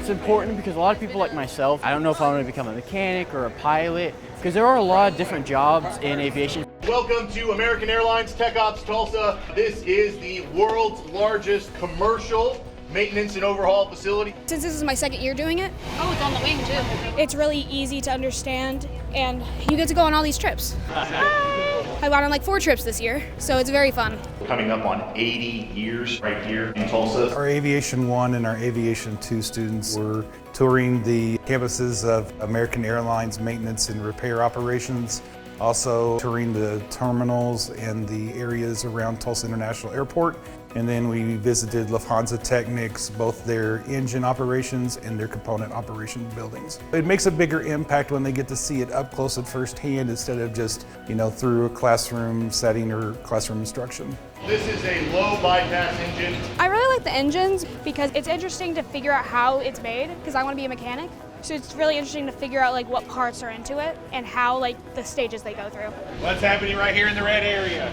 It's important because a lot of people like myself, I don't know if I'm going to become a mechanic or a pilot, because there are a lot of different jobs in aviation. Welcome to American Airlines Tech Ops Tulsa. This is the world's largest commercial maintenance and overhaul facility. Since this is my second year doing it, oh, it's on the wing too. It's really easy to understand, and you get to go on all these trips. I went on like 4 trips this year, so it's very fun. Coming up on 80 years right here in Tulsa. Our Aviation 1 and our Aviation 2 students were touring the campuses of American Airlines maintenance and repair operations, also touring the terminals and the areas around Tulsa International Airport. And then we visited Lufthansa Technik's, both their engine operations and their component operation buildings. It makes a bigger impact when they get to see it up close and firsthand instead of just, through a classroom setting or classroom instruction. This is a low bypass engine. I really like the engines because it's interesting to figure out how it's made, because I want to be a mechanic. So it's really interesting to figure out what parts are into it and how the stages they go through. What's happening right here in the red area?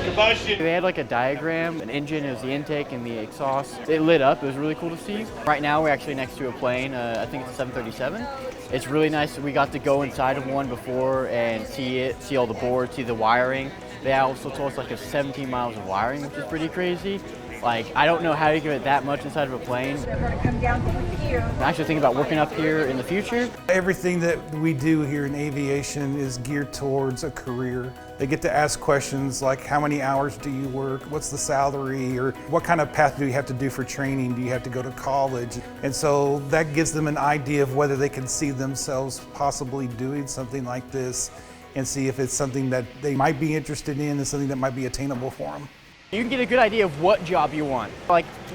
Combustion. They had a diagram, an engine, it was the intake and the exhaust. It lit up, it was really cool to see. Right now we're actually next to a plane, I think it's a 737. It's really nice, we got to go inside of one before and see it, see all the boards, see the wiring. They also told us it's 17 miles of wiring, which is pretty crazy. I don't know how you get that much inside of a plane. They're going to come down here. I'm actually thinking about working up here in the future. Everything that we do here in aviation is geared towards a career. They get to ask questions like, how many hours do you work? What's the salary? Or what kind of path do you have to do for training? Do you have to go to college? And so that gives them an idea of whether they can see themselves possibly doing something like this and see if it's something that they might be interested in and something that might be attainable for them. You can get a good idea of what job you want.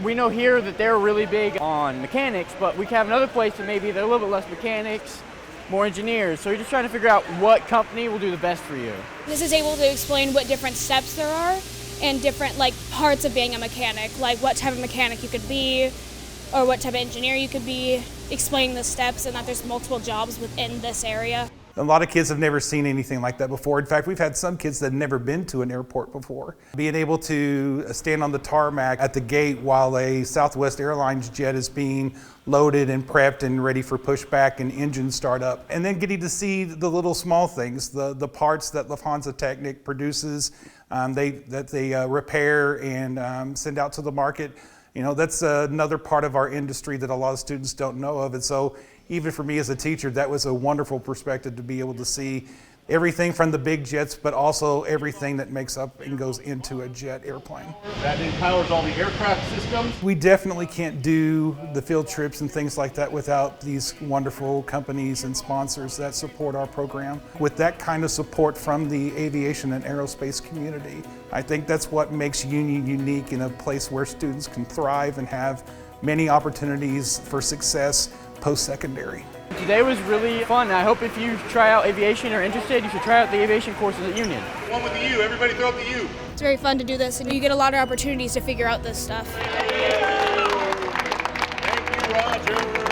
We know here that they're really big on mechanics, but we can have another place that maybe they're a little bit less mechanics, more engineers. So you're just trying to figure out what company will do the best for you. This is able to explain what different steps there are and different parts of being a mechanic, what type of mechanic you could be or what type of engineer you could be, explaining the steps and that there's multiple jobs within this area. A lot of kids have never seen anything like that before. In fact, we've had some kids that have never been to an airport before. Being able to stand on the tarmac at the gate while a Southwest Airlines jet is being loaded and prepped and ready for pushback and engine startup. And then getting to see the little small things, the parts that Lufthansa Technik produces, that they repair and send out to the market. That's another part of our industry that a lot of students don't know of. And so even for me as a teacher, that was a wonderful perspective to be able to see everything from the big jets, but also everything that makes up and goes into a jet airplane. That empowers all the aircraft systems. We definitely can't do the field trips and things like that without these wonderful companies and sponsors that support our program. With that kind of support from the aviation and aerospace community, I think that's what makes Union unique in a place where students can thrive and have many opportunities for success post-secondary. Today was really fun. I hope if you try out aviation or are interested, you should try out the aviation courses at Union. One with the U, everybody throw up the U. It's very fun to do this, and you get a lot of opportunities to figure out this stuff. Thank you, Roger.